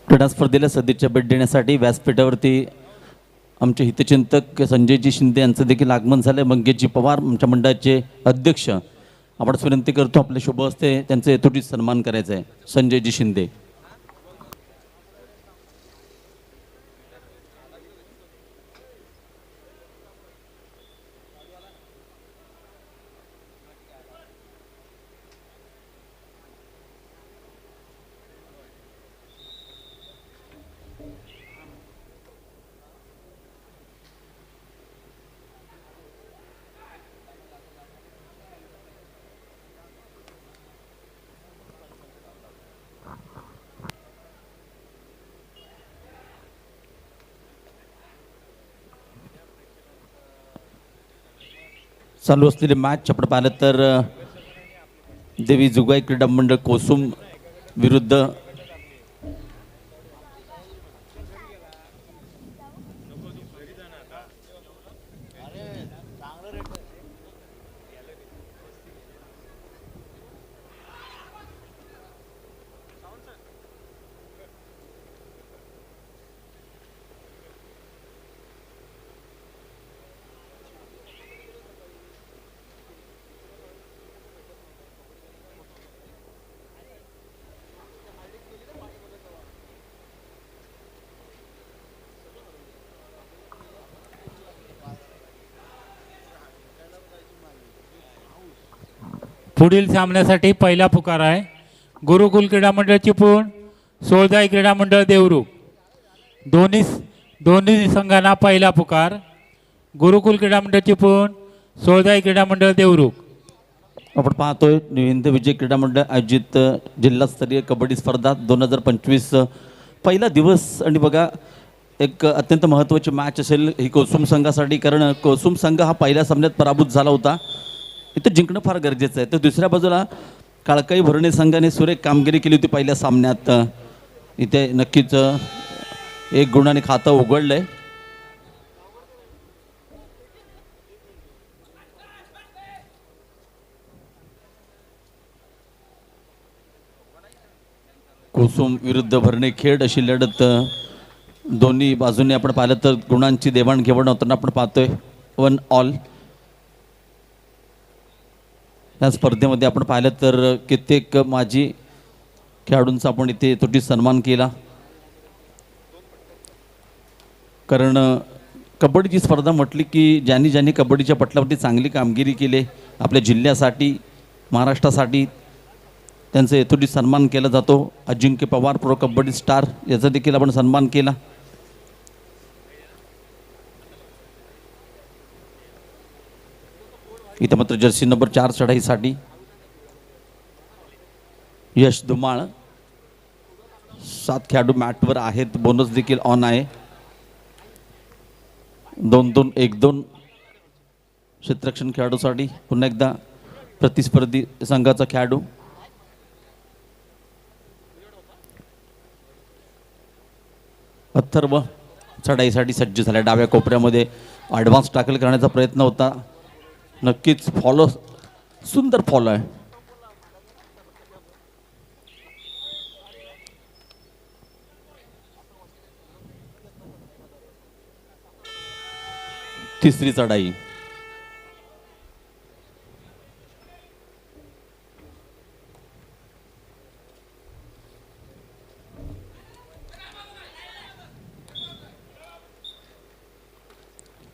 क्रीडा स्पर्धेला सदिच्छा भेट देण्यासाठी व्यासपीठावरती आमचे हितचिंतक संजयजी शिंदे यांचं देखील आगमन झालं आहे. मंगेशजी पवार आमच्या मंडळाचे अध्यक्ष, आपण विनंती करतो आपले शुभ हस्ते त्यांचे यथोचित सन्मान करायचा आहे. संजयजी शिंदे. चालू असलेले मॅच आपण पाहिलं तर देवी जुगाई क्रीडा मंडळ कोसुम विरुद्ध पुढील सामन्यासाठी पहिला पुकार आहे गुरुकुल क्रीडा मंडळ चिपळूण, सोळजाई क्रीडा मंडळ देवरुख. दोन्ही संघांना पहिला पुकार. गुरुकुल क्रीडा मंडळ चिपळूण, सोळजाई क्रीडा मंडळ देवरुख. आपण पाहतोय हिंद विजय क्रीडा मंडळ आयोजित जिल्हास्तरीय कबड्डी स्पर्धा 2025 पहिला दिवस. आणि बघा, एक अत्यंत महत्त्वाची मॅच असेल ही कोसुम संघासाठी, कारण कोसुम संघ हा पहिल्या सामन्यात पराभूत झाला होता. इथं जिंकणं फार गरजेचं आहे. तर दुसऱ्या बाजूला काळकाई भरणे संघाने सुरेख कामगिरी केली होती पहिल्या सामन्यात. इथे नक्कीच एक गुणाने खातं उघडलंय. कोसुम विरुद्ध भरणे खेड अशी लढत दोन्ही बाजूने आपण पाहिलं तर गुणांची देवाणघेवाण होताना आपण पाहतोय. 1 ऑल या स्पर्धेमध्ये आपण पाहिलं तर कित्येक माजी खेळाडूंचा आपण इथे त्रुटी सन्मान केला. कारण कबड्डीची स्पर्धा म्हटली की ज्यांनी कबड्डीच्या पटलावरती चांगली कामगिरी केली आपल्या जिल्ह्यासाठी, महाराष्ट्रासाठी, त्यांचा यथोचित सन्मान केला जातो. अजिंक्य पवार प्रो कबड्डी स्टार याचा देखील आपण सन्मान केला. इथं मात्र जर्सी नंबर 4 चढाईसाठी यश धुमाळ. 7 खेळाडू मॅटवर आहेत. बोनस देखील ऑन आहे. 2-2 1-2 क्षेत्ररक्षण खेळाडूसाठी पुन्हा एकदा प्रतिस्पर्धी संघाचा खेळाडू. अथर्व चढाईसाठी सज्ज झाला. डाव्या कोपऱ्यामध्ये ॲडव्हान्स टॅकल करण्याचा प्रयत्न होता. नक्कीच फॉलो, सुंदर फॉलो आहे. तिसरी चढाई.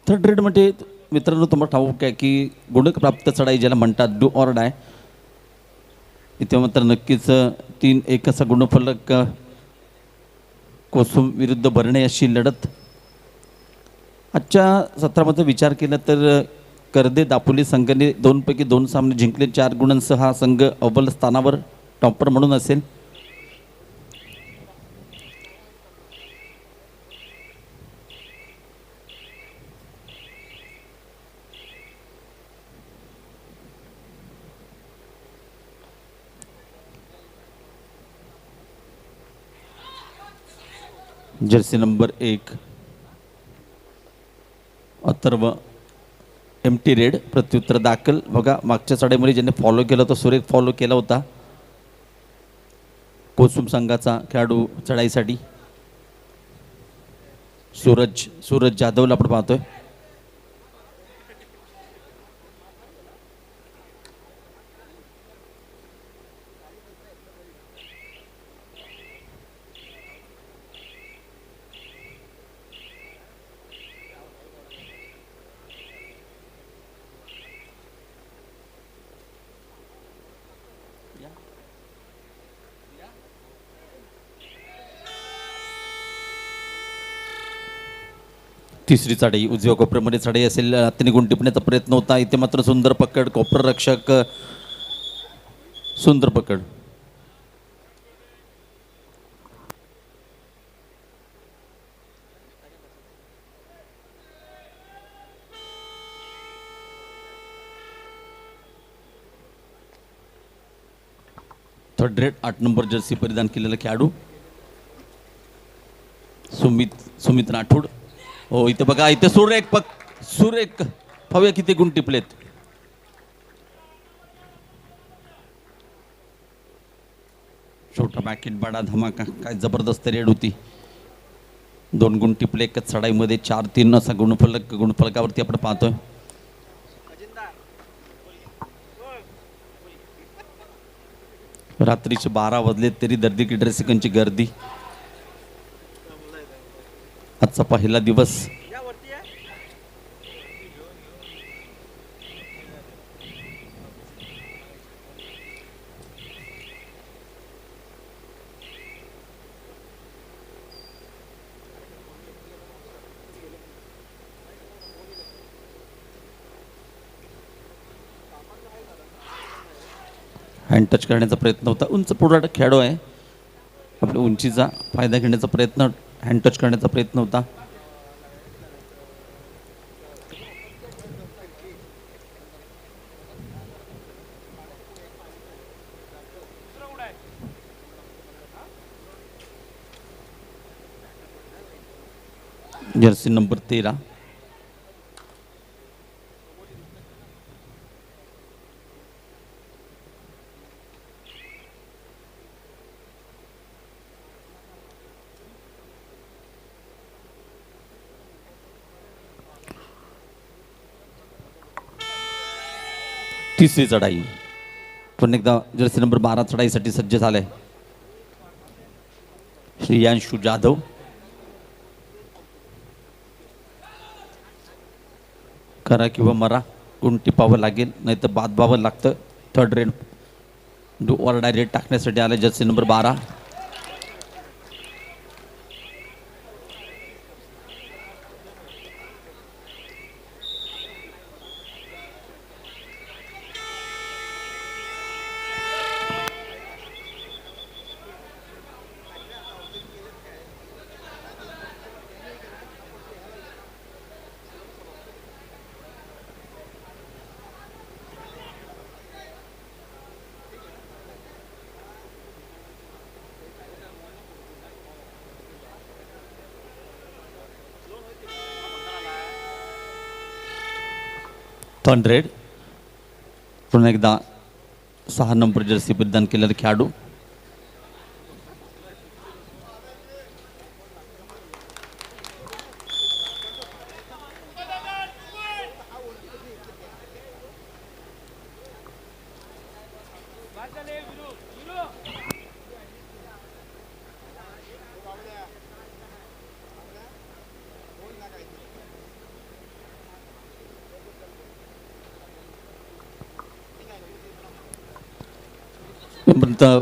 थर्ड रेड म्हणजे मित्रांनो तुम्हाला ठाऊक आहे की गुणप्राप्त चढाई ज्याला म्हणतात, डू ऑर डाय. इथे मात्र नक्कीच 3-1 असा गुणफलक कोसुम विरुद्ध भरणे अशी लढत. आजच्या सत्रामध्ये विचार केला तर कर्दे दापोली संघाने 2 पैकी 2 सामने जिंकले. 4 गुणांसह हा संघ अव्वल स्थानावर टॉपर म्हणून असेल. जर्सी नंबर 1 अथर्व एमटी रेड प्रत्युत्तर दाखल. बघा, मागच्या चढाईमध्ये ज्यांनी फॉलो केला तो सुरेख फॉलो केला होता. कोसुम संघाचा खेळाडू चढाईसाठी सूरज जाधवला आपण पाहतोय. तिसरी चढाई उजव्या कोपऱ्यामध्ये चढाई असेल. हाताने गुण टिपण्याचा प्रयत्न होता. इथे मात्र सुंदर पकड. कोपर रक्षक सुंदर पकड. थर्ड रेड 8 नंबर जर्सी परिधान केलेला खेळाडू सुमित राठोड. हो इथे बघा, इथे सुरेख पाहूया किती गुण टिपलेत. छोटा पॅकेट बडा धमाका, काय जबरदस्त रेड होती. 2 गुण टिपले एकच चढाईमध्ये. 4-3 असा गुणफलकावरती आपण पाहतोय. रात्रीचे 12 वाजले तरी दर्दी की ड्रेसिकांची गर्दी. आजचा पहिला दिवस. हँड टच करण्याचा प्रयत्न होता. उंच पुढार खेळाडू आहे. आपल्या उंचीचा फायदा घेण्याचा प्रयत्न, हँड टच करण्याचा प्रयत्न होता. जर्सी नंबर 13 तिसरी चढाई. पण एकदा जर्सी नंबर 12 चढाईसाठी सज्ज झालाय श्रेयांशु जाधव. करा किंवा मरा, गुण टिपावं लागेल नाही तर बाद व्हावं लागतं. Third raid do or dye red टाकण्यासाठी आले जर्सी नंबर 12. थर्ड रेड पुन्हा एकदा 6 नंबर जर्सी परिधान केलेला खेळाडू.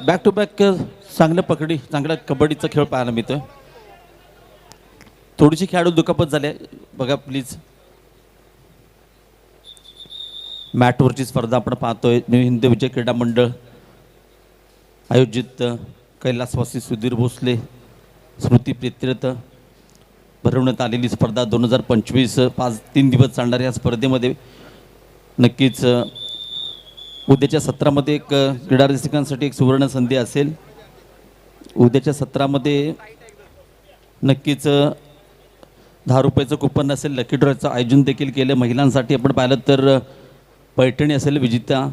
बॅक टू बॅक चांगल्या कबड्डीचा खेळ पाहायला मिळतोय. थोडीशी खेळाडू दुखापत झाले बघा प्लीज. मॅटवरची स्पर्धा आपण पाहतोय. न्यू हिंद विजय क्रीडा मंडळ आयोजित कैलासवासी सुधीर भोसले स्मृती प्रीत्यर्थ भरवण्यात आलेली स्पर्धा 2025 3 दिवस चालणाऱ्या या स्पर्धेमध्ये नक्कीच उद्याच्या सत्रामध्ये एक क्रीडा रसिकांसाठी एक सुवर्ण संधी असेल. उद्याच्या सत्रामध्ये नक्कीच 10 रुपयाचं कुपन असेल. लकी ड्रॉचं आयोजन देखील केलं. महिलांसाठी आपण पाहिलं तर पैठणी असेल. विजेता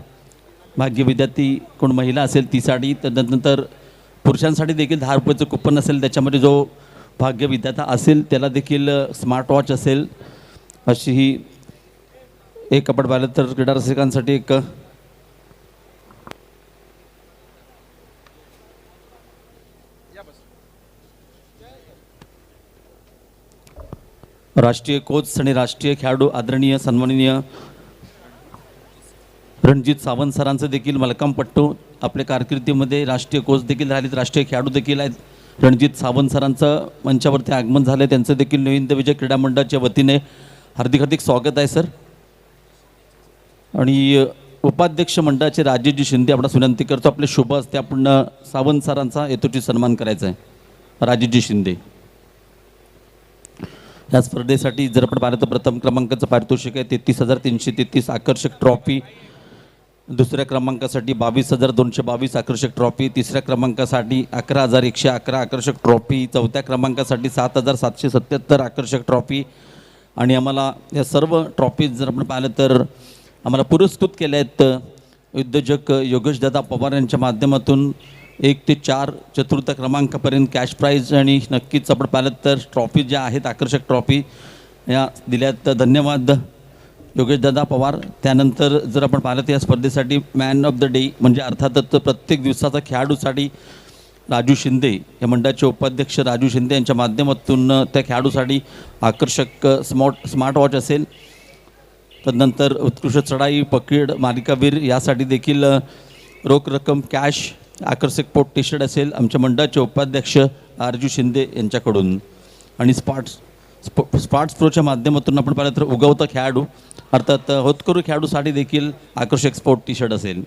भाग्य विद्यार्थी कोण महिला असेल ती साडी. त्यानंतर पुरुषांसाठी देखील 10 रुपयाचं कुपन असेल, त्याच्यामध्ये जो भाग्य विधाता असेल त्याला देखील स्मार्ट वॉच असेल. अशी ही एक आपण पाहिलं तर क्रीडा रसिकांसाठी एक राष्ट्रीय कोच आणि राष्ट्रीय खेळाडू आदरणीय सन्माननीय रणजित सावंत सरांचं देखील मलकामपट्टू आपल्या कारकिर्दीमध्ये राष्ट्रीय कोच देखील राहिलेत, राष्ट्रीय खेळाडू देखील आहेत. रणजित सावंत सरांचं मंचावरती आगमन झालं आहे. त्यांचं देखील नवीन विजय क्रीडा मंडळाच्या वतीने हार्दिक हार्दिक स्वागत आहे सर. आणि उपाध्यक्ष मंडळाचे राजेशजी शिंदे आपण विनंती करतो, आपले शुभ हस्ते आपण सावंत सरांचा यथोचित सन्मान करायचा आहे. राजेशजी शिंदे या स्पर्धेसाठी जर आपण पाहिलं तर प्रथम क्रमांकाचं पारितोषिक आहे 33,333 आकर्षक ट्रॉफी. दुसऱ्या क्रमांकासाठी 22,222 आकर्षक ट्रॉफी. तिसऱ्या क्रमांकासाठी 11,111 आकर्षक ट्रॉफी. चौथ्या क्रमांकासाठी 7,777 आकर्षक ट्रॉफी. आणि आम्हाला या सर्व ट्रॉफीज जर आपण पाहिलं तर आम्हाला पुरस्कृत केल्या आहेत उद्योजक योगेशदादा पवार यांच्या माध्यमातून 1 ते 4 चतुर्थ क्रमांकापर्यंत कॅश प्राईज. आणि नक्कीच आपण पाहिलं तर ट्रॉफी ज्या आहेत आकर्षक ट्रॉफी या दिल्यात. धन्यवाद योगेशदादा पवार. त्यानंतर जर आपण पाहिलं तर या स्पर्धेसाठी मॅन ऑफ द डे म्हणजे अर्थातच प्रत्येक दिवसाचा खेळाडूसाठी राजू शिंदे या मंडळाचे उपाध्यक्ष राजू शिंदे यांच्या माध्यमातून त्या खेळाडूसाठी आकर्षक स्मार्ट वॉच असेल. तदनंतर उत्कृष्ट चढाई पकीड मालिकावीर यासाठी देखील रोख रक्कम कॅश आकर्षक पोट टी शर्ट असेल आमच्या मंडळाचे उपाध्यक्ष राजू शिंदे यांच्याकडून. आणि स्पार्ट्स प्रोच्या माध्यमातून आपण पाहिलं तर उगवता खेळाडू अर्थात होतकरू खेळाडूसाठी देखील आकर्षक स्पोर्ट टी शर्ट असेल.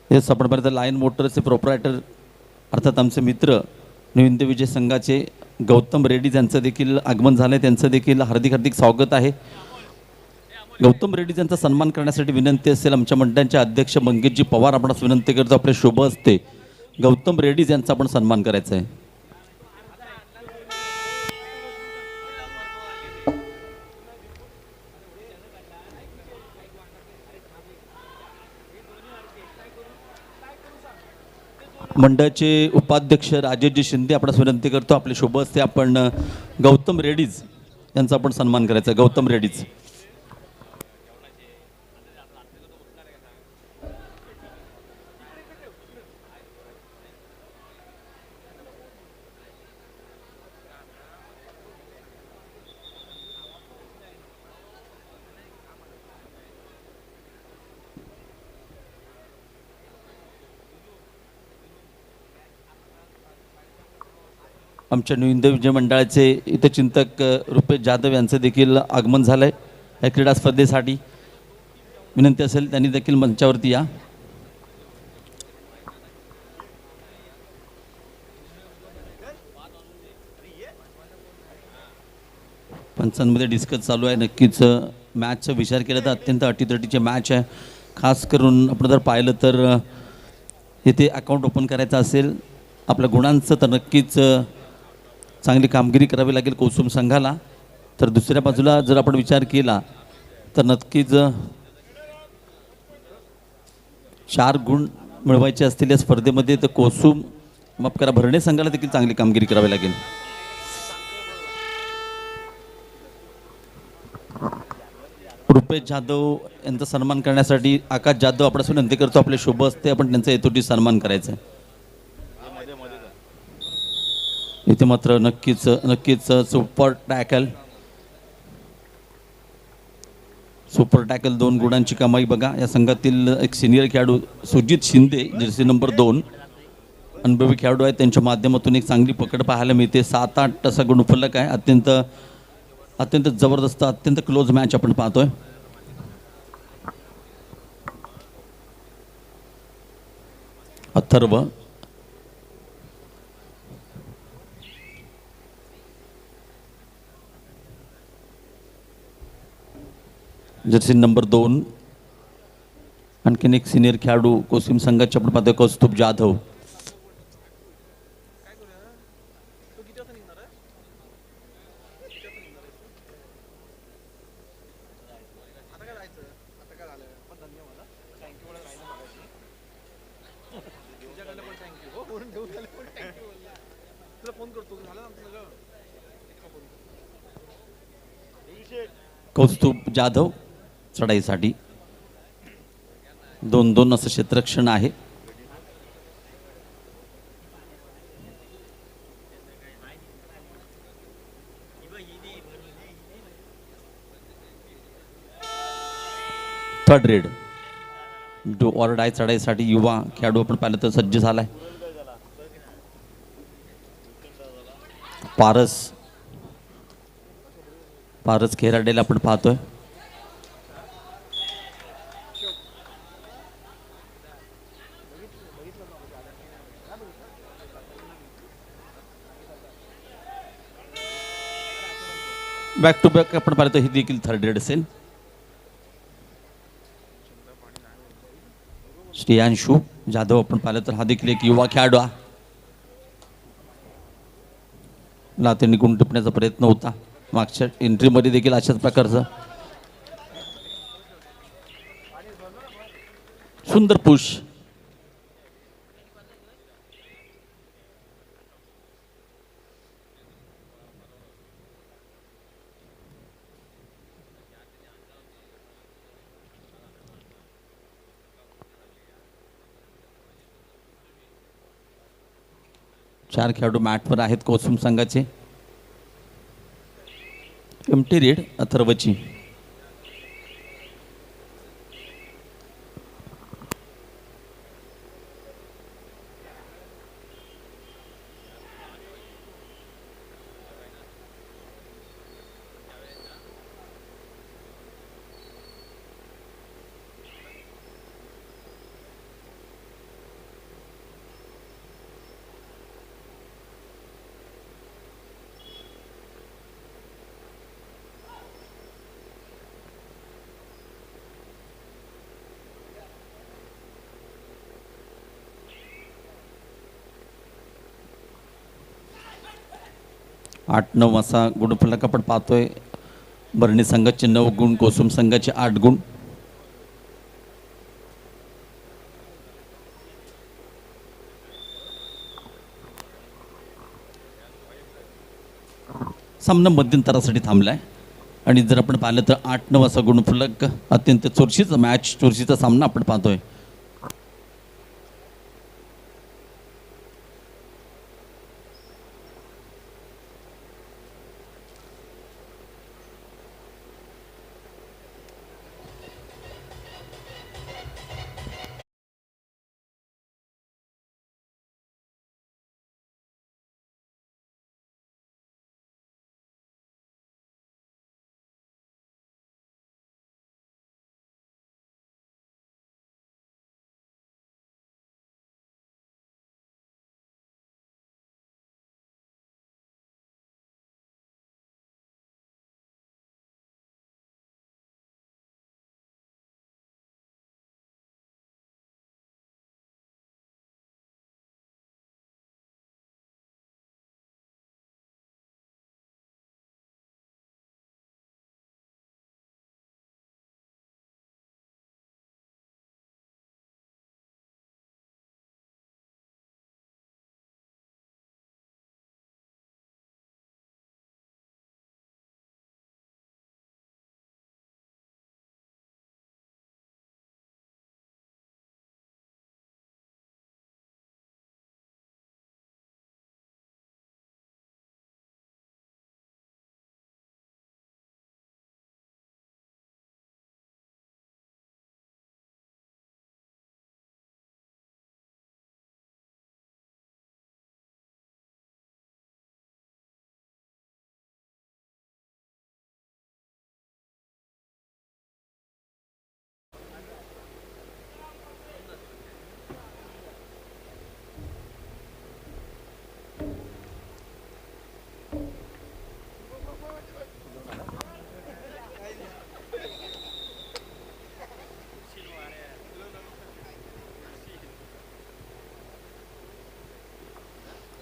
हेच आपण पाहिलं तर लायन मोटर्सचे प्रोप्रायटर अर्थात आमचे मित्र नवीन विजय संघाचे गौतम रेड्डी यांचं देखील आगमन झालं आहे. त्यांचं देखील हार्दिक हार्दिक स्वागत आहे. गौतम रेड्डी यांचा सन्मान करण्यासाठी विनंती असेल आमच्या मंडळाचे अध्यक्ष मंगेशजी पवार आपणास विनंती करतो, आपले शुभ हस्ते गौतम रेड्डी यांचा आपण सन्मान करायचा आहे. मंडळाचे उपाध्यक्ष राजेशजी शिंदे आपणास विनंती करतो, आपले शुभ हस्ते आपण गौतम रेड्डीज यांचा आपण सन्मान करायचा आहे. गौतम रेड्डीज आमच्या नवीन विजय मंडळाचे इथे चिंतक रुपेश जाधव यांचं देखील आगमन झालं आहे. या क्रीडा स्पर्धेसाठी विनंती असेल त्यांनी देखील मंचावरती या. पंचांमध्ये डिस्कस चालू आहे. नक्कीच मॅचचा विचार केला तर अत्यंत अटीतटीची मॅच आहे. खास करून आपण जर पाहिलं तर इथे अकाउंट ओपन करायचं असेल आपल्या गुणांचं तर नक्कीच चांगली कामगिरी करावी लागेल कोसुम संघाला. तर दुसऱ्या बाजूला जर आपण विचार केला तर नक्कीच 4 गुण मिळवायचे असतील या स्पर्धेमध्ये तर कोसुम माफ करा भरणे संघाला देखील चांगली कामगिरी करावी लागेल. रुपेश जाधव यांचा सन्मान करण्यासाठी आकाश जाधव आपण विनंती करतो, आपले शुभ हस्ते आपण त्यांचा यथोचित सन्मान करायचा आहे. इथे मात्र नक्कीच सुपर टॅकल 2 गुणांची कमाई बघा. या संघातील एक सिनियर खेळाडू सुजित शिंदे जर्सी नंबर 2 अनुभवी खेळाडू आहेत, त्यांच्या माध्यमातून एक चांगली पकड पाहायला मिळते. 7-8 असा गुणफलक आहे. अत्यंत जबरदस्त अत्यंत क्लोज मॅच आपण पाहतोय. अथर्व जर्सी नंबर 2 आणखीन एक सिनियर खेळाडू कोसिम संघाचे आपण पाहतोय कौस्तुभ जाधव. कौस्तुभ जाधव चढाईसाठी 2-2 असं क्षेत्ररक्षण आहे. Third raid do or die चढाईसाठी युवा खेळाडू आपण पाहिलं तर सज्ज झालाय. पारस खेराडेला आपण पाहतोय. बॅक टू बॅक आपण पाहिलं ही देखील थर्ड रेड असेल. श्रेयांशू जाधव आपण पाहिलं तर हा देखील एक युवा खेळाडू लातेंनी गुण टिपण्याचा प्रयत्न होता मागच्या एंट्रीमध्ये देखील अशाच प्रकारचं सुंदर पुश. चार खेळाडू मॅटवर आहेत कोसुम संघाचे. एमटी रेड अथर्वची. आठ 9 असा गुणफलक आपण पाहतोय. बर्णी संघाचे 9 गुण, कोसुम संघाचे 8 गुण. सामना मध्यंतरासाठी थांबलाय आणि जर आपण पाहिलं तर 8-9 असा गुणफलक अत्यंत चुरशीचा मॅच, चुरशीचा सामना आपण पाहतोय.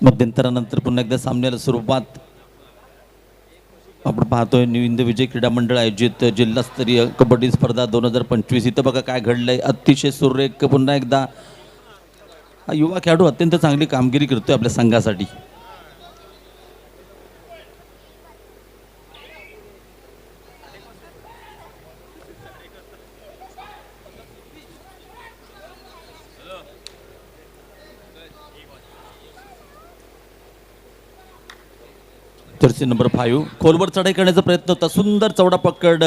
मध्यंतरानंतर पुन्हा एकदा सामन्याला सुरुवात आपण पाहतोय. न्यू इंद विजय क्रीडा मंडळ आयोजित जिल्हास्तरीय कबड्डी स्पर्धा 2025. इथं बघा काय घडलंय, अतिशय सुरेख. पुन्हा एकदा हा युवा खेळाडू अत्यंत चांगली कामगिरी करतोय आपल्या संघासाठी. जर्सी नंबर 5 खोलवर चढाई करण्याचा प्रयत्न होता. सुंदर चौडा पकड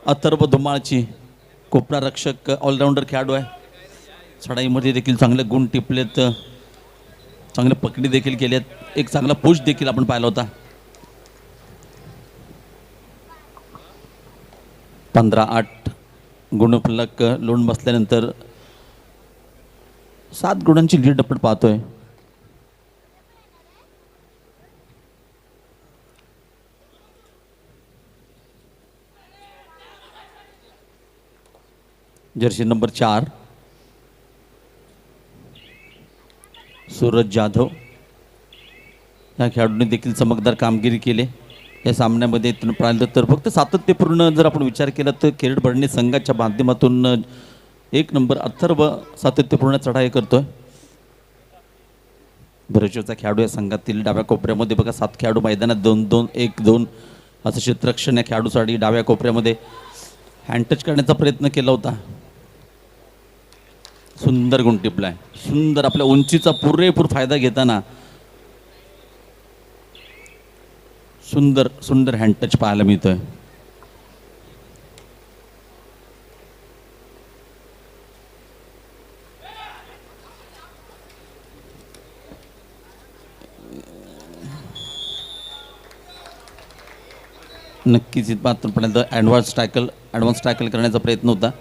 अथर्व धुमाळची. कोपरा रक्षक ऑलराऊंडर खेळाडू आहे. चढाईमध्ये देखील चांगले गुण टिपलेत, चांगले पकडी देखील केल्यात, एक चांगला पुश देखील आपण पाहिला होता. 15-8 गुणफलक लोण बसल्यानंतर 7 गुणांची लीड आपण पाहतोय. जर्सी नंबर 4 सूरज जाधव या खेळाडूंनी देखील चमकदार कामगिरी केली या सामन्यामध्ये. पाहिलं तर फक्त सातत्यपूर्ण जर आपण विचार केला तर केरड भरणे संघाच्या माध्यमातून 1 नंबर अथर्व सातत्यपूर्ण चढाई करतोय. भरचेचा खेळाडू या संघातील डाव्या कोपऱ्यामध्ये बघा 7 खेळाडू मैदानात 2-2 1-2 असं क्षेत्ररक्षण या खेळाडूसाठी डाव्या कोपऱ्यामध्ये हँड टच करण्याचा प्रयत्न केला होता. सुंदर गुण टिपलाय, सुंदर आपल्या उंचीचा पुरेपूर फायदा घेताना सुंदर सुंदर हँड टच पाहायला मिळतोय. नक्कीच इथपर्यंत ॲडव्हान्स टॅकल करण्याचा प्रयत्न होता.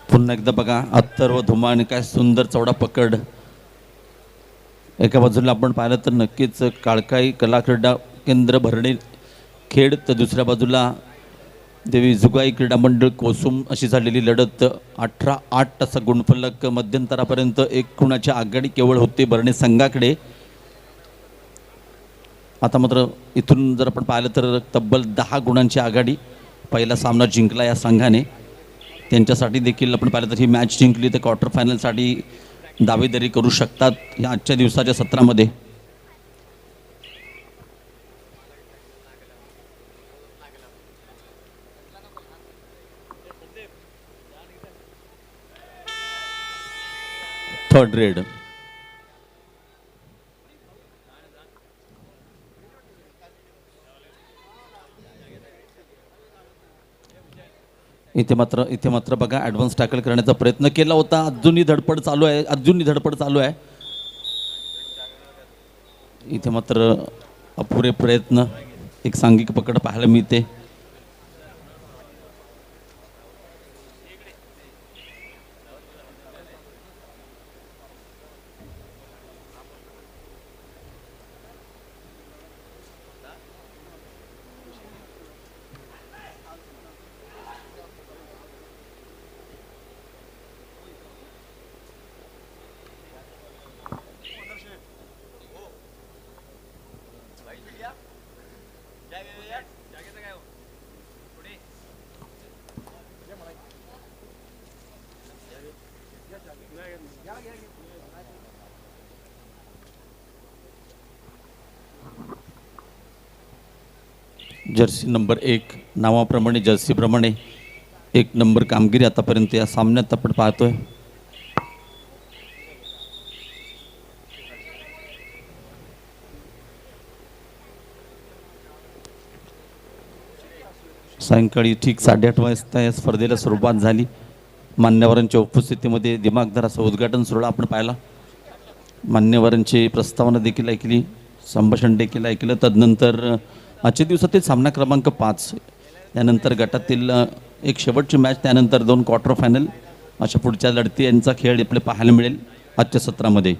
पुन्हा एकदा बघा अथर्व धुमाळ काय सुंदर चौडा पकड. एका बाजूला आपण पाहिलं तर नक्कीच काळकाई कला क्रीडा केंद्र भरणे खेड, तर दुसऱ्या बाजूला देवी जुगाई क्रीडा मंडळ कोसुम अशी झालेली लढत. 18-8 असा गुणफलक मध्यंतरापर्यंत 1 गुणाची आघाडी केवळ होते भरणे संघाकडे. आता मात्र इथून जर आपण पाहिलं तर तब्बल 10 गुणांची आघाडी. पहिला सामना जिंकला या संघाने. त्यांच्यासाठी देखील आपण पाहिलं तर ही मॅच जिंकली तर क्वार्टर फायनलसाठी दावेदारी करू शकतात या आजच्या दिवसाच्या सत्रामध्ये. थर्ड रेड इथे मात्र बघा ॲडव्हान्स टॅकल करण्याचा प्रयत्न केला होता. अजूनही धडपड चालू आहे. इथे मात्र अपुरे प्रयत्न, एक सांघिक पकड पाहायला मिळते. जर्सी नंबर 1 नावाप्रमाणे जर्सीप्रमाणे 1 नंबर कामगिरी आतापर्यंत या सामन्यात आपण पाहतोय. सायंकाळी ठीक 8:30 वाजता या स्पर्धेला सुरुवात झाली. मान्यवरांच्या उपस्थितीमध्ये दिमागदार असं उद्घाटन सोहळा आपण पाहिला. मान्यवरांची प्रस्तावना देखील ऐकली, संभाषण देखील ऐकलं. तदनंतर आजच्या दिवसातील सामना क्रमांक 5, त्यानंतर गटातील एक शेवटची मॅच, त्यानंतर 2 क्वार्टर फायनल अशा पुढच्या लढती यांचा खेळ आपले पाहायला मिळेल आजच्या सत्रामध्ये.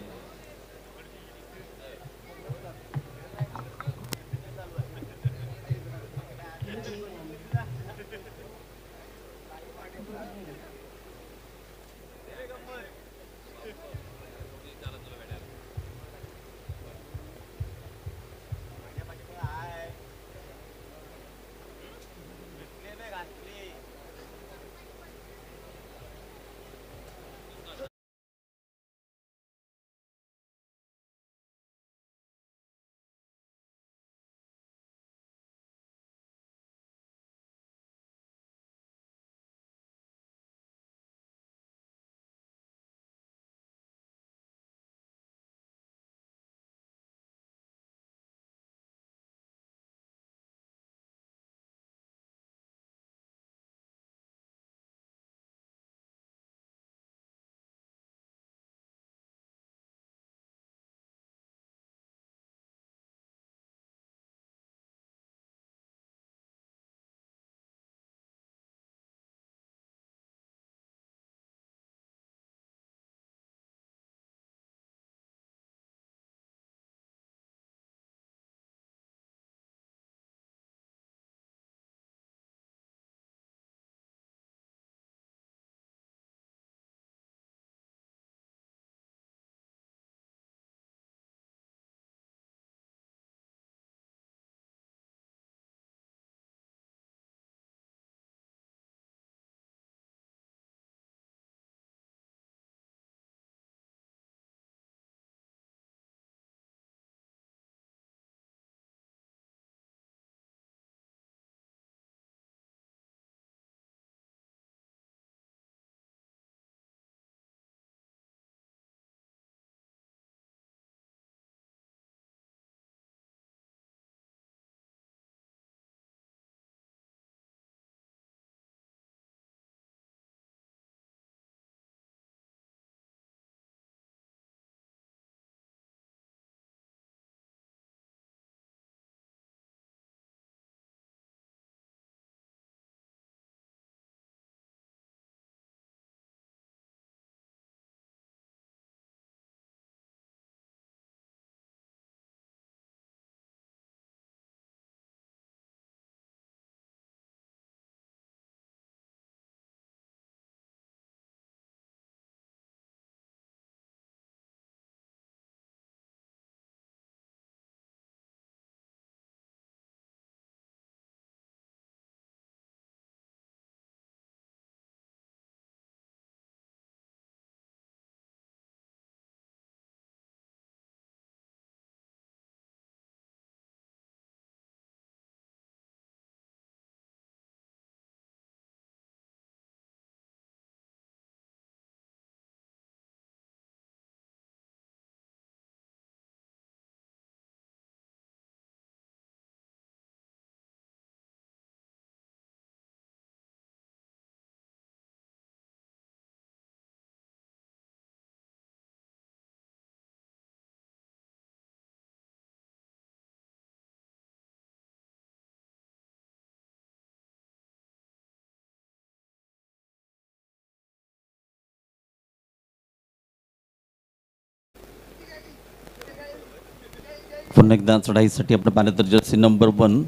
पुन्हा एकदा चढाईसाठी आपण पाहिलं तर जर्सी नंबर 1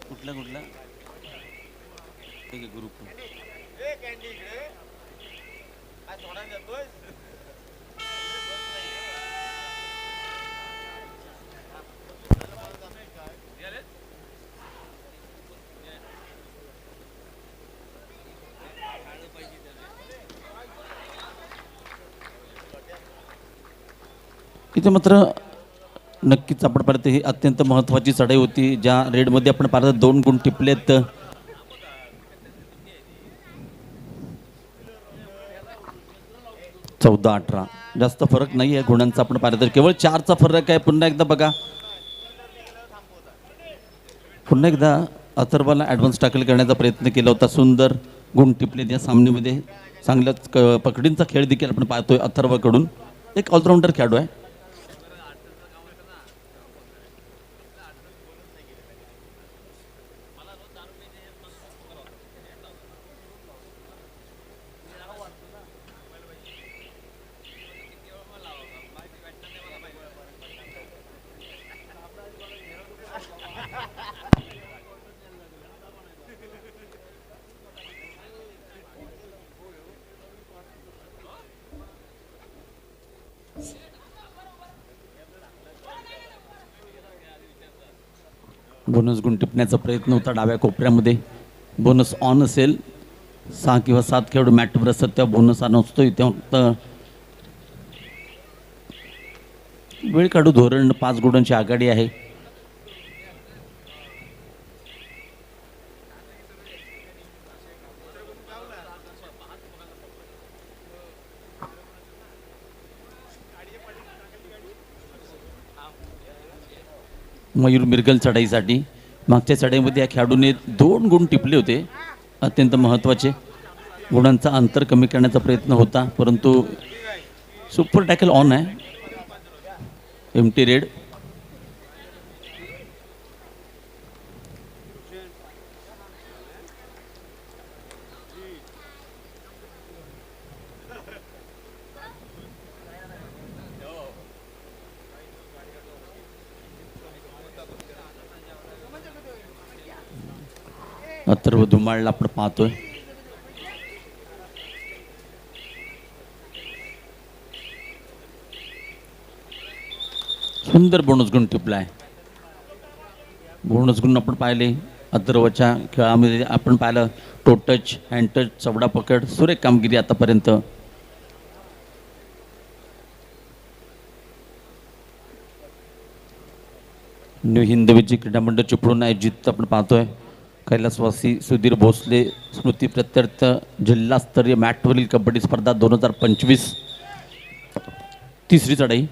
कुठल्या कुठल्या ग्रुप इथे मात्र नक्कीच आपण पाहिलं ही अत्यंत महत्त्वाची चढाई होती. ज्या रेडमध्ये आपण पाहिलं 2 गुण टिपलेत. चौदा 18 जास्त फरक नाही आहे गुणांचा. आपण पाहिलं तर केवळ 4चा फरक आहे. पुन्हा एकदा बघा, पुन्हा एकदा अथर्वला ॲडव्हान्स टॅकल करण्याचा प्रयत्न केला होता. सुंदर गुण टिपलेत या सामन्यामध्ये. चांगल्याच पकडींचा खेळ देखील आपण पाहतोय अथर्वकडून. एक ऑलराऊंडर खेळाडू आहे. बोनस गुण टिपण्याचा प्रयत्न होता डाव्या कोपऱ्यामध्ये. बोनस ऑन असेल. 6 किंवा 7 खेळाडू मॅटवर असतात तेव्हा बोनस ऑन असतो. इथे फक्त वेळ काढू धोरण 5 गुणांची आघाडी आहे. मयूर मिरगल चढाईसाठी. मागच्या चढाईमध्ये या खेळाडूने 2 गुण टिपले होते. अत्यंत महत्त्वाचे. गुणांचा अंतर कमी करण्याचा प्रयत्न होता, परंतु सुपर टॅकल ऑन आहे. Empty raid. अथर्व धुमाळला आपण पाहतोय. सुंदर बोनस गुण टिपलाय. बोनस गुण आपण पाहिले अथर्वच्या खेळामध्ये. आपण पाहिलं टो टच, हँड टच, चवडा पकड, सुरेख कामगिरी आतापर्यंत. न्यू हिंद विजय क्रीडा मंडळ चिपळूण आयोजित आपण पाहतोय कैलासवासी सुधीर भोसले स्मृती प्रत्यर्थ जिल्हास्तरीय मॅटवरील कबड्डी स्पर्धा 2025 तिसरी चढाई.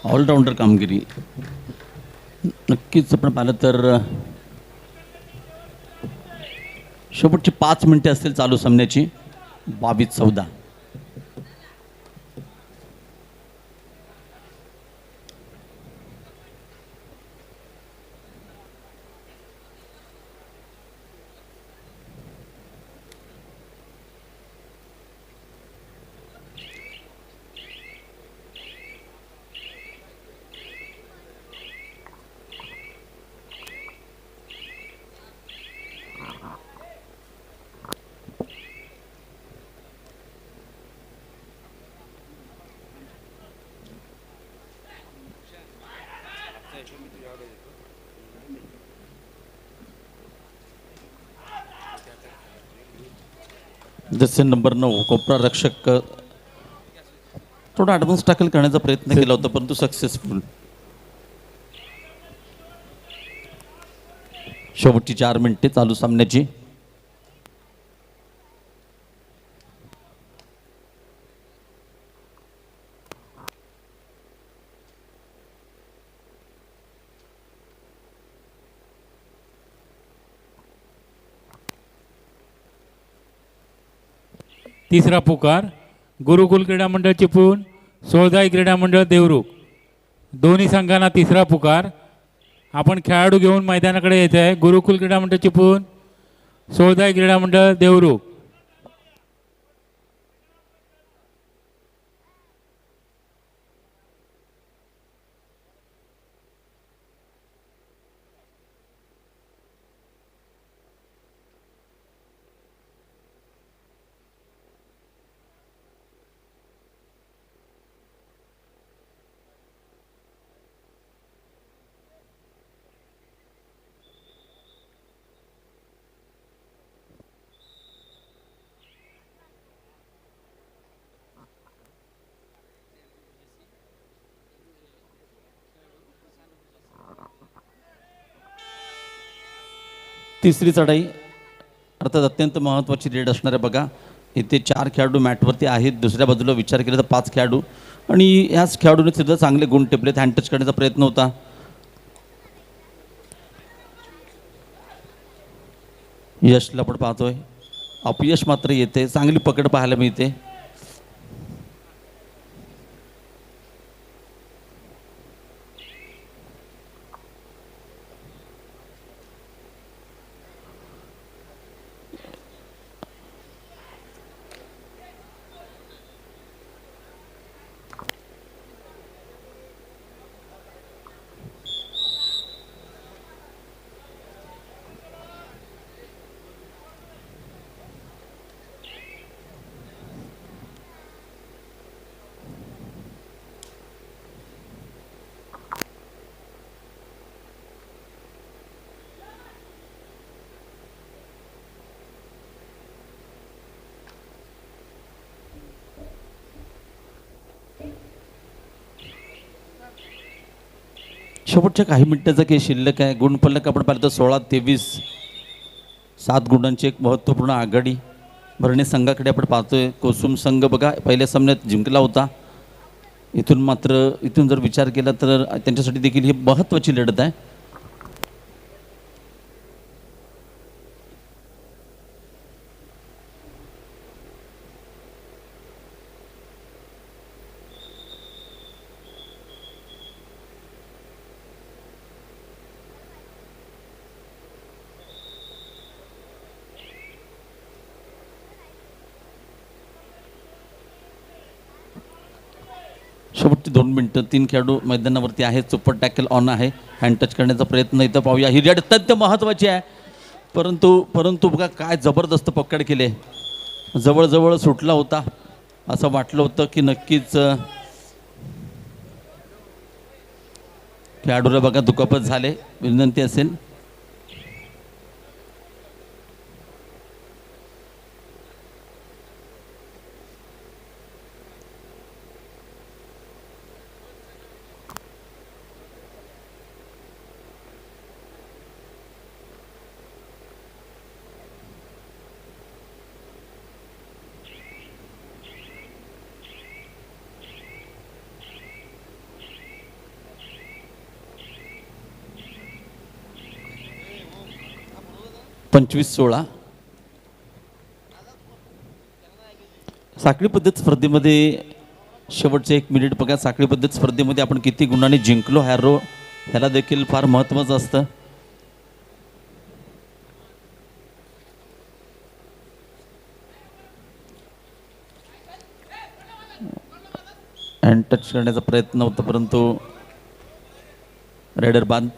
ऑलराऊंडर कामगिरी. नक्कीच आपण पाहिलं तर शेवटची 5 मिनिटे असतील चालू सामन्याची. 22-14. जसे नंबर 9 कोपरा रक्षक थोडा ॲडव्हान्स टॅकल करण्याचा प्रयत्न केला होता, परंतु सक्सेसफुल. शेवटची 4 मिनिटे चालू सामन्याची. तिसरा पुकार. गुरुकुल क्रीडा मंडळ चिपळूण, सोळदाई क्रीडा मंडळ देवरुख. दोन्ही संघांना तिसरा पुकार. आपण खेळाडू घेऊन मैदानाकडे यायचं आहे. गुरुकुल क्रीडा मंडळ चिपळूण, सोळदाई क्रीडा मंडळ देवरुख. तिसरी चढाई अर्थात अत्यंत महत्त्वाची रेड असणार आहे. बघा इथे 4 खेळाडू मॅटवरती आहेत. दुसऱ्या बाजूला विचार केला तर 5 खेळाडू आणि ह्याच खेळाडूने सुद्धा चांगले गुण टिपलेत. हँड टच करण्याचा प्रयत्न होता. यशला पण पाहतोय, अपयश मात्र येते. चांगली पकड पाहायला मिळते. शेवटच्या काही मिनिटाचा काही शिल्लक आहे. गुणफलक आपण पाहिलं तर 16-23, 7 गुणांची एक महत्त्वपूर्ण आघाडी भरणे संघाकडे आपण पाहतोय. कोसुम संघ बघा पहिल्या सामन्यात जिंकला होता. इथून जर विचार केला तर त्यांच्यासाठी देखील ही महत्त्वाची लढत आहे. शेवटची 2 मिनिटं. 3 खेळाडू मैदानावरती आहेत. सुपर टॅकल ऑन आहे. हँड टच करण्याचा प्रयत्न इथं पाहूया. ही रेड अत्यंत महत्त्वाची आहे. परंतु बघा काय जबरदस्त पकड केले. जवळजवळ सुटला होता. असं वाटलं होतं की नक्कीच खेळाडूला बघा दुखापत झाले. विनंती असेल पंचवीस 16. साखळी पद्धत स्पर्धेमध्ये शेवटचे 1 मिनिट बघा. साखळी पद्धत स्पर्धेमध्ये आपण किती गुणांनी जिंकलो हॅरो ह्याला देखील फार महत्त्वाचं असतं. हँड टच करण्याचा प्रयत्न होता परंतु रेडर बाद.